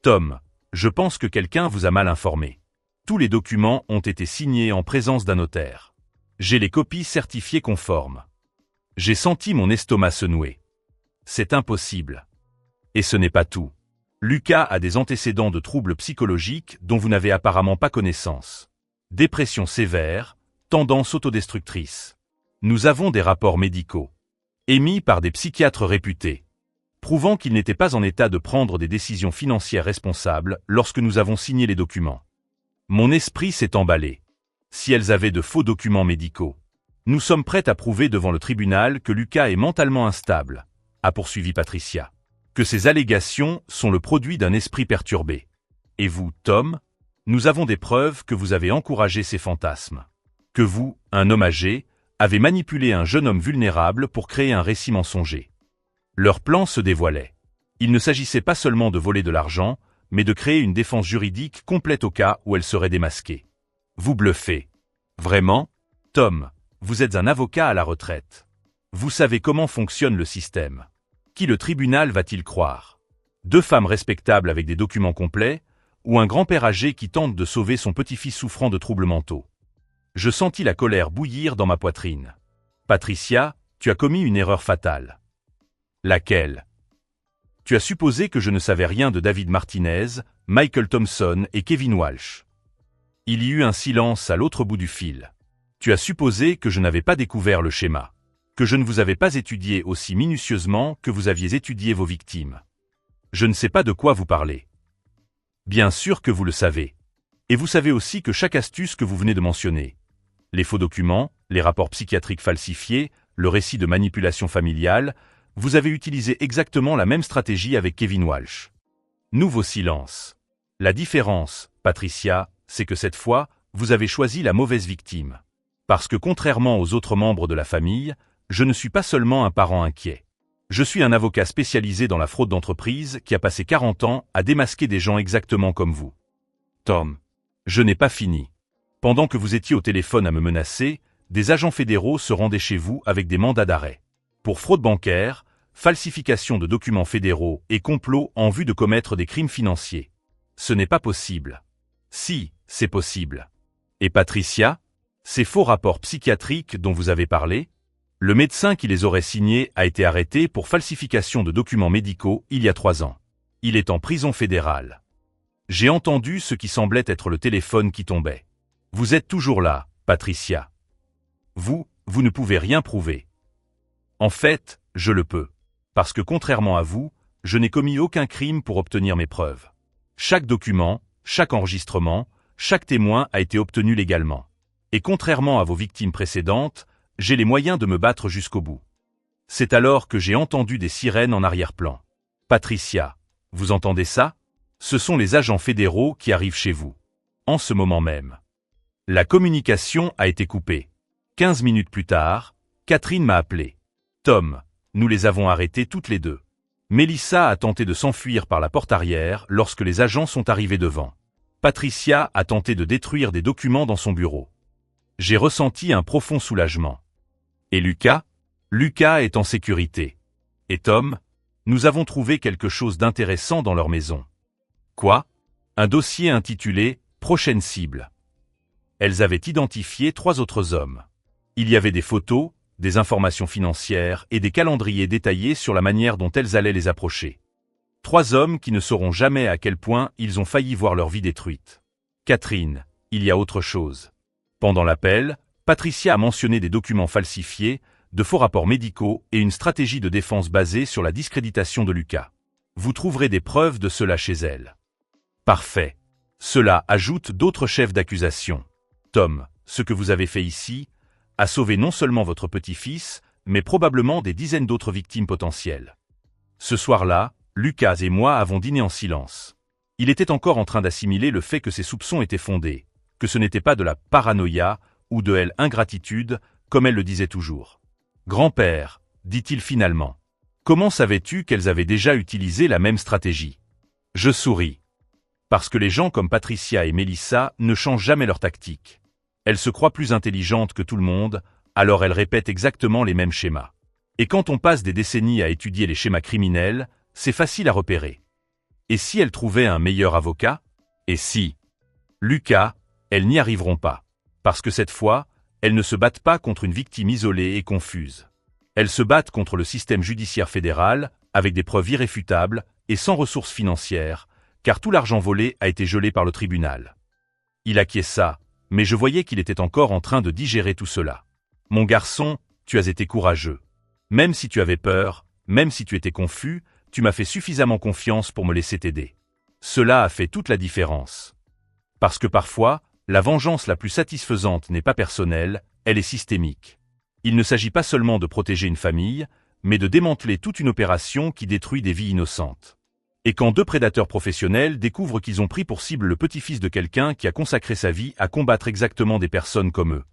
Tom, je pense que quelqu'un vous a mal informé. Tous les documents ont été signés en présence d'un notaire. J'ai les copies certifiées conformes. J'ai senti mon estomac se nouer. C'est impossible. Et ce n'est pas tout. Lucas a des antécédents de troubles psychologiques dont vous n'avez apparemment pas connaissance. Dépression sévère, tendance autodestructrice. Nous avons des rapports médicaux, émis par des psychiatres réputés, prouvant qu'il n'était pas en état de prendre des décisions financières responsables lorsque nous avons signé les documents. Mon esprit s'est emballé. Si elles avaient de faux documents médicaux, nous sommes prêts à prouver devant le tribunal que Lucas est mentalement instable, a poursuivi Patricia. Que ces allégations sont le produit d'un esprit perturbé. Et vous, Tom, nous avons des preuves que vous avez encouragé ces fantasmes. Que vous, un homme âgé, avez manipulé un jeune homme vulnérable pour créer un récit mensonger. Leur plan se dévoilait. Il ne s'agissait pas seulement de voler de l'argent, mais de créer une défense juridique complète au cas où elle serait démasquée. Vous bluffez. Vraiment? Tom, vous êtes un avocat à la retraite. Vous savez comment fonctionne le système. Qui le tribunal va-t-il croire? 2 femmes respectables avec des documents complets, ou un grand-père âgé qui tente de sauver son petit-fils souffrant de troubles mentaux? Je sentis la colère bouillir dans ma poitrine. Patricia, tu as commis une erreur fatale. Laquelle? Tu as supposé que je ne savais rien de David Martinez, Michael Thompson et Kevin Walsh. Il y eut un silence à l'autre bout du fil. Tu as supposé que je n'avais pas découvert le schéma. Que je ne vous avais pas étudié aussi minutieusement que vous aviez étudié vos victimes. Je ne sais pas de quoi vous parlez. Bien sûr que vous le savez. Et vous savez aussi que chaque astuce que vous venez de mentionner, les faux documents, les rapports psychiatriques falsifiés, le récit de manipulation familiale, vous avez utilisé exactement la même stratégie avec Kevin Walsh. Nouveau silence. La différence, Patricia, c'est que cette fois, vous avez choisi la mauvaise victime. Parce que contrairement aux autres membres de la famille, je ne suis pas seulement un parent inquiet. Je suis un avocat spécialisé dans la fraude d'entreprise qui a passé 40 ans à démasquer des gens exactement comme vous. Tom, je n'ai pas fini. Pendant que vous étiez au téléphone à me menacer, des agents fédéraux se rendaient chez vous avec des mandats d'arrêt. Pour fraude bancaire, falsification de documents fédéraux et complot en vue de commettre des crimes financiers. Ce n'est pas possible. Si, c'est possible. Et Patricia, ces faux rapports psychiatriques dont vous avez parlé? Le médecin qui les aurait signés a été arrêté pour falsification de documents médicaux il y a 3 ans. Il est en prison fédérale. J'ai entendu ce qui semblait être le téléphone qui tombait. Vous êtes toujours là, Patricia. Vous ne pouvez rien prouver. En fait, je le peux. Parce que contrairement à vous, je n'ai commis aucun crime pour obtenir mes preuves. Chaque document, chaque enregistrement, chaque témoin a été obtenu légalement. Et contrairement à vos victimes précédentes, j'ai les moyens de me battre jusqu'au bout. C'est alors que j'ai entendu des sirènes en arrière-plan. Patricia, vous entendez ça? Ce sont les agents fédéraux qui arrivent chez vous. En ce moment même. La communication a été coupée. 15 minutes plus tard, Catherine m'a appelé. Tom, nous les avons arrêtés toutes les deux. Mélissa a tenté de s'enfuir par la porte arrière lorsque les agents sont arrivés devant. Patricia a tenté de détruire des documents dans son bureau. J'ai ressenti un profond soulagement. Et Lucas? Lucas est en sécurité. Et Tom? Nous avons trouvé quelque chose d'intéressant dans leur maison. Quoi? Un dossier intitulé « Prochaine cible ». Elles avaient identifié 3 autres hommes. Il y avait des photos, des informations financières et des calendriers détaillés sur la manière dont elles allaient les approcher. 3 hommes qui ne sauront jamais à quel point ils ont failli voir leur vie détruite. Catherine, il y a autre chose. Pendant l'appel, Patricia a mentionné des documents falsifiés, de faux rapports médicaux et une stratégie de défense basée sur la discréditation de Lucas. Vous trouverez des preuves de cela chez elle. Parfait. Cela ajoute d'autres chefs d'accusation. Tom, ce que vous avez fait ici, a sauvé non seulement votre petit-fils, mais probablement des dizaines d'autres victimes potentielles. Ce soir-là, Lucas et moi avons dîné en silence. Il était encore en train d'assimiler le fait que ses soupçons étaient fondés, que ce n'était pas de la paranoïa ou de l'ingratitude, comme elle le disait toujours. « Grand-père, dit-il finalement, comment savais-tu qu'elles avaient déjà utilisé la même stratégie ?» Je souris. Parce que les gens comme Patricia et Mélissa ne changent jamais leur tactique. Elles se croient plus intelligentes que tout le monde, alors elles répètent exactement les mêmes schémas. Et quand on passe des décennies à étudier les schémas criminels, c'est facile à repérer. Et si elles trouvaient un meilleur avocat? Et si? Lucas, elles n'y arriveront pas. Parce que cette fois, elles ne se battent pas contre une victime isolée et confuse. Elles se battent contre le système judiciaire fédéral, avec des preuves irréfutables et sans ressources financières, car tout l'argent volé a été gelé par le tribunal. Il acquiesça, mais je voyais qu'il était encore en train de digérer tout cela. Mon garçon, tu as été courageux. Même si tu avais peur, même si tu étais confus, tu m'as fait suffisamment confiance pour me laisser t'aider. Cela a fait toute la différence. Parce que parfois, la vengeance la plus satisfaisante n'est pas personnelle, elle est systémique. Il ne s'agit pas seulement de protéger une famille, mais de démanteler toute une opération qui détruit des vies innocentes. Et quand 2 prédateurs professionnels découvrent qu'ils ont pris pour cible le petit-fils de quelqu'un qui a consacré sa vie à combattre exactement des personnes comme eux,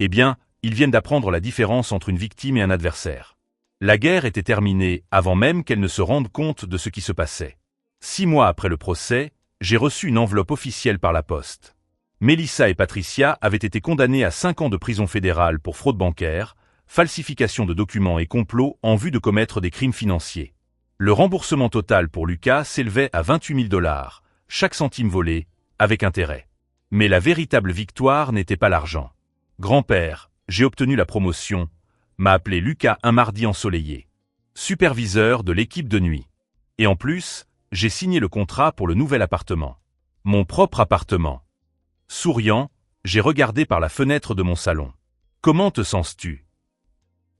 eh bien, ils viennent d'apprendre la différence entre une victime et un adversaire. La guerre était terminée avant même qu'elles ne se rendent compte de ce qui se passait. 6 mois après le procès, j'ai reçu une enveloppe officielle par la poste. Mélissa et Patricia avaient été condamnées à 5 ans de prison fédérale pour fraude bancaire, falsification de documents et complot en vue de commettre des crimes financiers. Le remboursement total pour Lucas s'élevait à 28 000 $, chaque centime volé, avec intérêt. Mais la véritable victoire n'était pas l'argent. Grand-père, j'ai obtenu la promotion, m'a appelé Lucas un mardi ensoleillé. Superviseur de l'équipe de nuit. Et en plus, j'ai signé le contrat pour le nouvel appartement. Mon propre appartement. Souriant, j'ai regardé par la fenêtre de mon salon. Comment te sens-tu?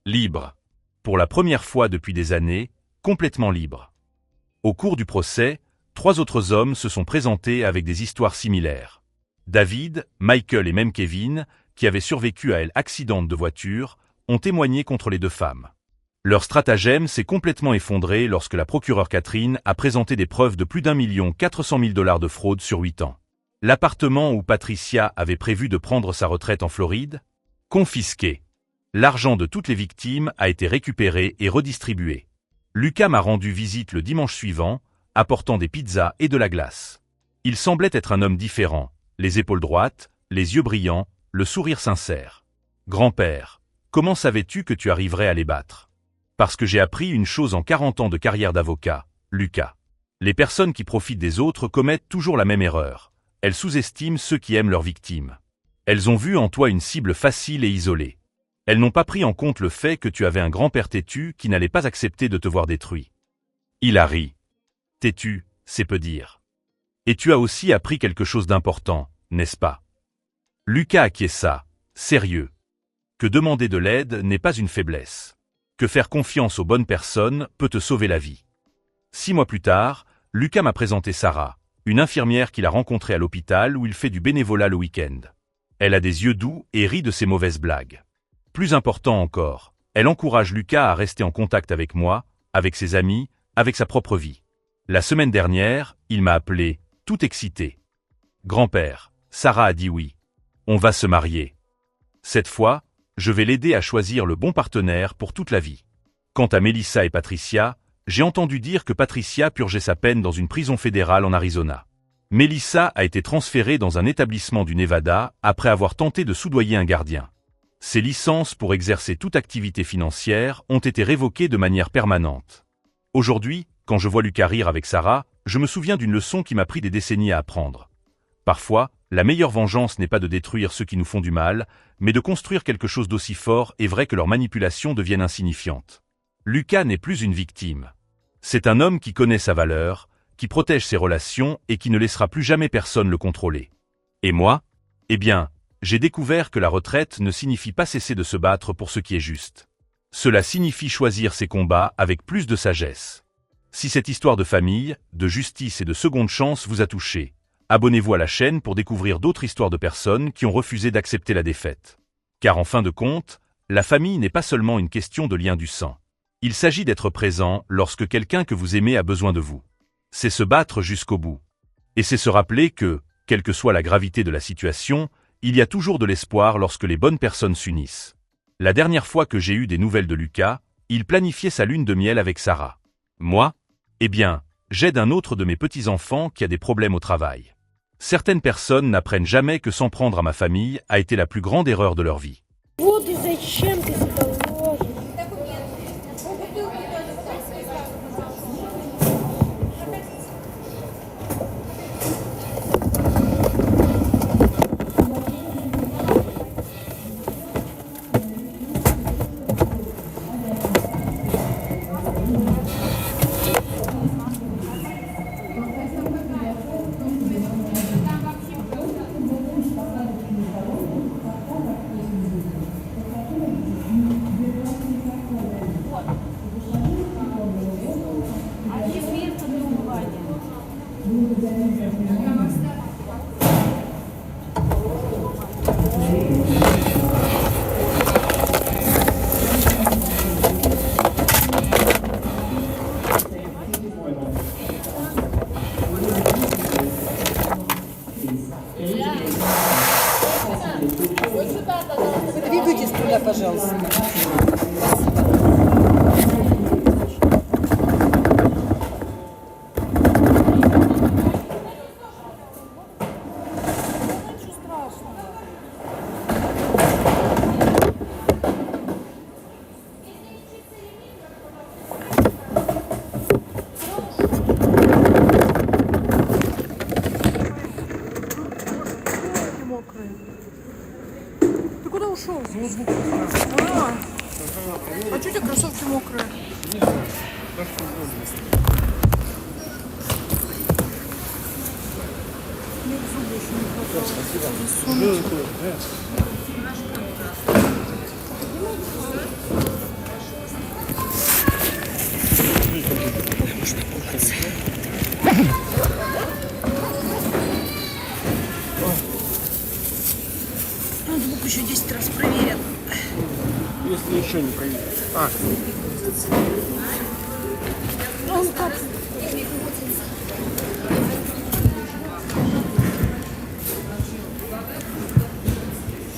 Libre. Pour la première fois depuis des années, complètement libre. Au cours du procès, 3 autres hommes se sont présentés avec des histoires similaires. David, Michael et même Kevin, qui avaient survécu à l'accident de voiture, ont témoigné contre les 2 femmes. Leur stratagème s'est complètement effondré lorsque la procureure Catherine a présenté des preuves de plus d'1 400 000 $ de fraude sur 8 ans. L'appartement où Patricia avait prévu de prendre sa retraite en Floride? Confisqué. L'argent de toutes les victimes a été récupéré et redistribué. Lucas m'a rendu visite le dimanche suivant, apportant des pizzas et de la glace. Il semblait être un homme différent, les épaules droites, les yeux brillants, le sourire sincère. Grand-père, comment savais-tu que tu arriverais à les battre? Parce que j'ai appris une chose en 40 ans de carrière d'avocat, Lucas. Les personnes qui profitent des autres commettent toujours la même erreur. Elles sous-estiment ceux qui aiment leurs victimes. Elles ont vu en toi une cible facile et isolée. Elles n'ont pas pris en compte le fait que tu avais un grand-père têtu qui n'allait pas accepter de te voir détruit. Il a ri. Têtu, c'est peu dire. Et tu as aussi appris quelque chose d'important, n'est-ce pas? Lucas acquiesça, sérieux. Que demander de l'aide n'est pas une faiblesse. Que faire confiance aux bonnes personnes peut te sauver la vie. 6 mois plus tard, Lucas m'a présenté Sarah, une infirmière qu'il a rencontrée à l'hôpital où il fait du bénévolat le week-end. Elle a des yeux doux et rit de ses mauvaises blagues. Plus important encore, elle encourage Lucas à rester en contact avec moi, avec ses amis, avec sa propre vie. La semaine dernière, il m'a appelé, tout excité. Grand-père, Sarah a dit oui. On va se marier. Cette fois, je vais l'aider à choisir le bon partenaire pour toute la vie. Quant à Mélissa et Patricia, j'ai entendu dire que Patricia purgeait sa peine dans une prison fédérale en Arizona. Mélissa a été transférée dans un établissement du Nevada après avoir tenté de soudoyer un gardien. Ses licences pour exercer toute activité financière ont été révoquées de manière permanente. Aujourd'hui, quand je vois Lucas rire avec Sarah, je me souviens d'une leçon qui m'a pris des décennies à apprendre. Parfois, la meilleure vengeance n'est pas de détruire ceux qui nous font du mal, mais de construire quelque chose d'aussi fort et vrai que leurs manipulations deviennent insignifiantes. Lucas n'est plus une victime. C'est un homme qui connaît sa valeur, qui protège ses relations et qui ne laissera plus jamais personne le contrôler. Et moi? Eh bien, j'ai découvert que la retraite ne signifie pas cesser de se battre pour ce qui est juste. Cela signifie choisir ses combats avec plus de sagesse. Si cette histoire de famille, de justice et de seconde chance vous a touché, abonnez-vous à la chaîne pour découvrir d'autres histoires de personnes qui ont refusé d'accepter la défaite. Car en fin de compte, la famille n'est pas seulement une question de lien du sang. Il s'agit d'être présent lorsque quelqu'un que vous aimez a besoin de vous. C'est se battre jusqu'au bout. Et c'est se rappeler que, quelle que soit la gravité de la situation, il y a toujours de l'espoir lorsque les bonnes personnes s'unissent. La dernière fois que j'ai eu des nouvelles de Lucas, il planifiait sa lune de miel avec Sarah. Moi? Eh bien, j'aide un autre de mes petits-enfants qui a des problèmes au travail. Certaines personnes n'apprennent jamais que s'en prendre à ma famille a été la plus grande erreur de leur vie. Выйдите с туда, пожалуйста. Ты куда ушел? А что у тебя кроссовки мокрые? Нет, зубы еще не хватает. Ноутбук еще 10 раз проверят. Если еще не проверят. Он как?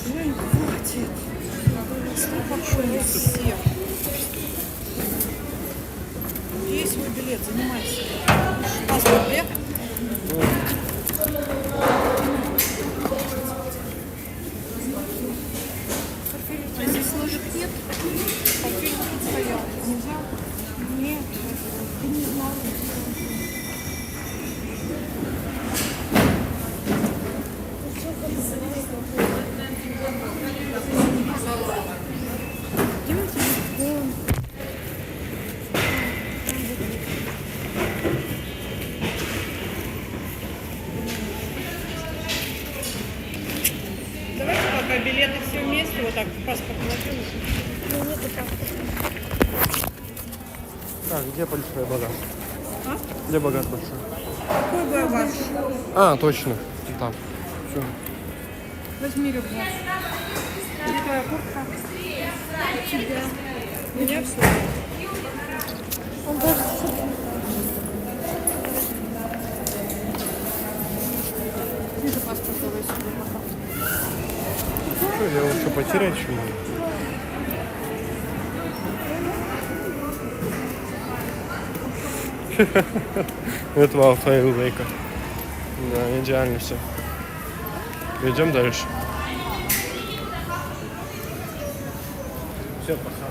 Жень, хватит. Большой всех. Есть свой билет, занимайся. Паспорт век. А здесь ложек нет? Портфель тут стоял. Не взял? Нет. Ты не знал. Делай телефон. билеты все вместе, вот так в паспорт вложили. Ну, нету паспорта. Так, где большой багаж? А? Где багаж большой? Какой бы ваш? А, точно. Там. Все. Возьми рюкзак. Где твоя куртка? У тебя. У меня все. Он даже с- Вижу паспорт, давай сюда пока. Что, я его что, потерять что ли? Вот вау, фейлвейка. Да, идеально все. Идем дальше. Все, пока.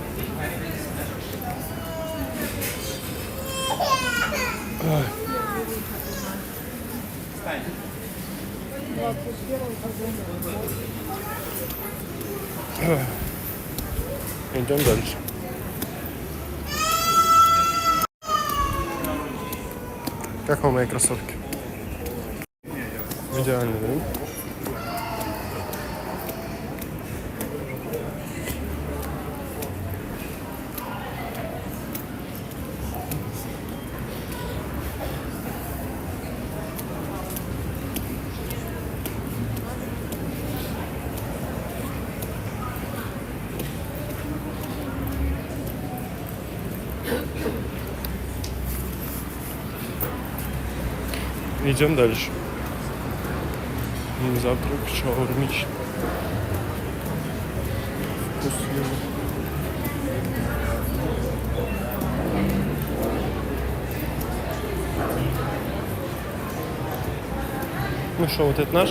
Идем дальше. Как вам мои кроссовки? Идеально, да? Идем дальше. Завтрак шаурмичный. Вкусно. Ну что, вот это наш?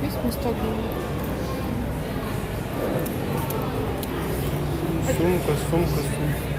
Есть место, где Сумка, сумка, сумка.